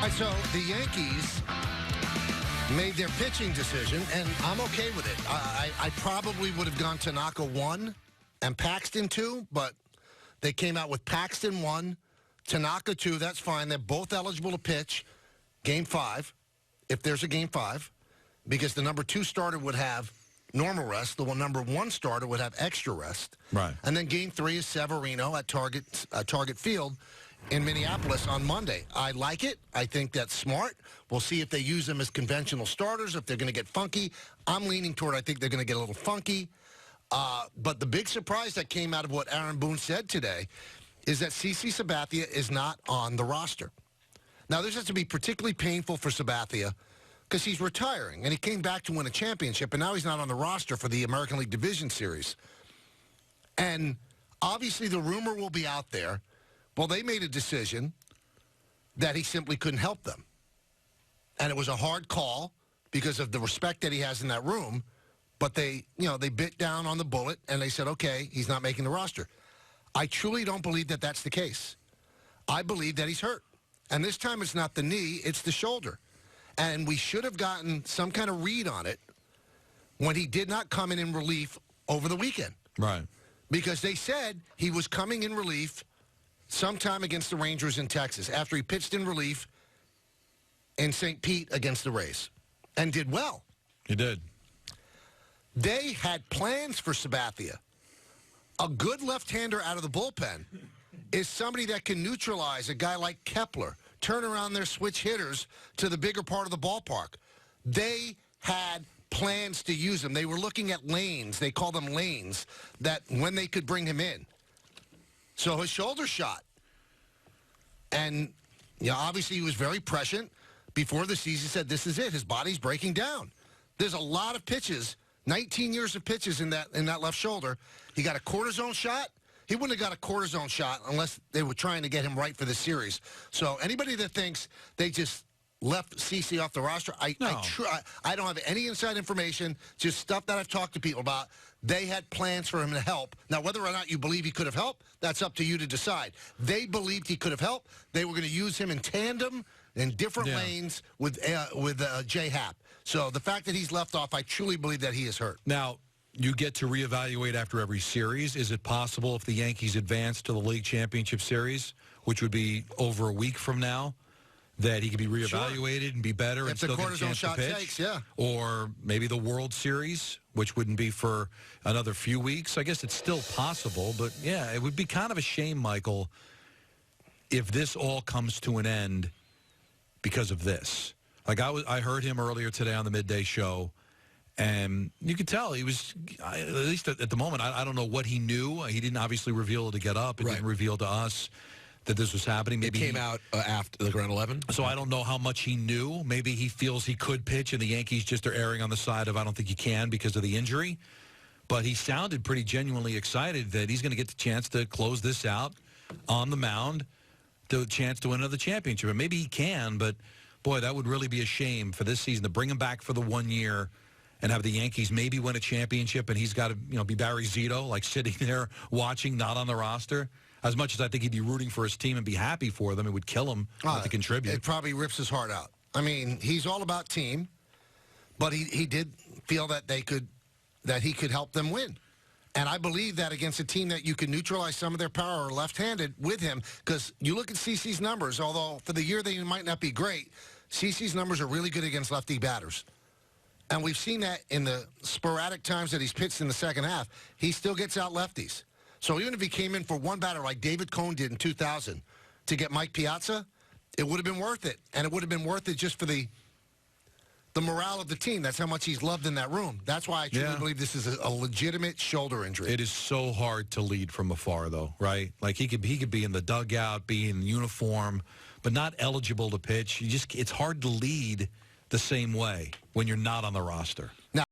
right, so the Yankees made their pitching decision, and I'm okay with it. I probably would have gone Tanaka 1 and Paxton 2, but they came out with Paxton 1, Tanaka 2. That's fine. They're both eligible to pitch Game 5, if there's a Game 5, because the number 2 starter would have normal rest. The number 1 starter would have extra rest. Right. And then Game 3 is Severino at Target Field in Minneapolis on Monday. I like it. I think that's smart. We'll see if they use them as conventional starters, if they're going to get funky. I'm leaning toward I think they're going to get a little funky. But the big surprise that came out of what Aaron Boone said today is that CC Sabathia is not on the roster. Now, this has to be particularly painful for Sabathia because he's retiring, and he came back to win a championship, and now he's not on the roster for the American League Division Series. And obviously the rumor will be out there. Well, they made a decision that he simply couldn't help them. And it was a hard call because of the respect that he has in that room. But they bit down on the bullet, and they said, okay, he's not making the roster. I truly don't believe that that's the case. I believe that he's hurt. And this time it's not the knee, it's the shoulder. And we should have gotten some kind of read on it when he did not come in relief over the weekend. Right. Because they said he was coming in relief sometime against the Rangers in Texas after he pitched in relief in St. Pete against the Rays and did well. He did. They had plans for Sabathia. A good left-hander out of the bullpen is somebody that can neutralize a guy like Kepler, turn around their switch hitters to the bigger part of the ballpark. They had plans to use him. They were looking at lanes. They call them lanes, that when they could bring him in. So his shoulder shot. And, obviously he was very prescient. Before the season said, this is it. His body's breaking down. There's a lot of pitches, 19 years of pitches in that left shoulder. He got a cortisone shot. He wouldn't have got a cortisone shot unless they were trying to get him right for the series. So anybody that thinks they just left CC off the roster, I don't have any inside information, just stuff that I've talked to people about. They had plans for him to help. Now, whether or not you believe he could have helped, that's up to you to decide. They believed he could have helped. They were going to use him in tandem in different lanes with J-Happ. So the fact that he's left off, I truly believe that he is hurt. Now, you get to reevaluate after every series. Is it possible if the Yankees advance to the League Championship Series, which would be over a week from now, that he could be reevaluated and be better and still get a chance to pitch? Or maybe the World Series, which wouldn't be for another few weeks. I guess it's still possible, but yeah, it would be kind of a shame, Michael, if this all comes to an end because of this. Like I heard him earlier today on the midday show, and you could tell he was, at least at the moment, I don't know what he knew. He didn't obviously reveal to get up. It didn't reveal to us that this was happening. Maybe it came out after the round 11. So I don't know how much he knew. Maybe he feels he could pitch, and the Yankees just are erring on the side of I don't think he can because of the injury. But he sounded pretty genuinely excited that he's going to get the chance to close this out on the mound, the chance to win another championship. And maybe he can, but, boy, that would really be a shame for this season to bring him back for the 1 year and have the Yankees maybe win a championship, and he's got to be Barry Zito, like sitting there watching, not on the roster. As much as I think he'd be rooting for his team and be happy for them, it would kill him not to contribute. It probably rips his heart out. I mean, he's all about team, but he did feel that he could help them win. And I believe that against a team that you can neutralize some of their power left-handed with him, because you look at CC's numbers, although for the year they might not be great, CC's numbers are really good against lefty batters. And we've seen that in the sporadic times that he's pitched in the second half. He still gets out lefties. So even if he came in for one batter like David Cone did in 2000 to get Mike Piazza, it would have been worth it. And it would have been worth it just for the morale of the team. That's how much he's loved in that room. That's why I truly believe this is a legitimate shoulder injury. It is so hard to lead from afar, though, right? Like he could be in the dugout, be in uniform, but not eligible to pitch. It's hard to lead the same way when you're not on the roster. Now,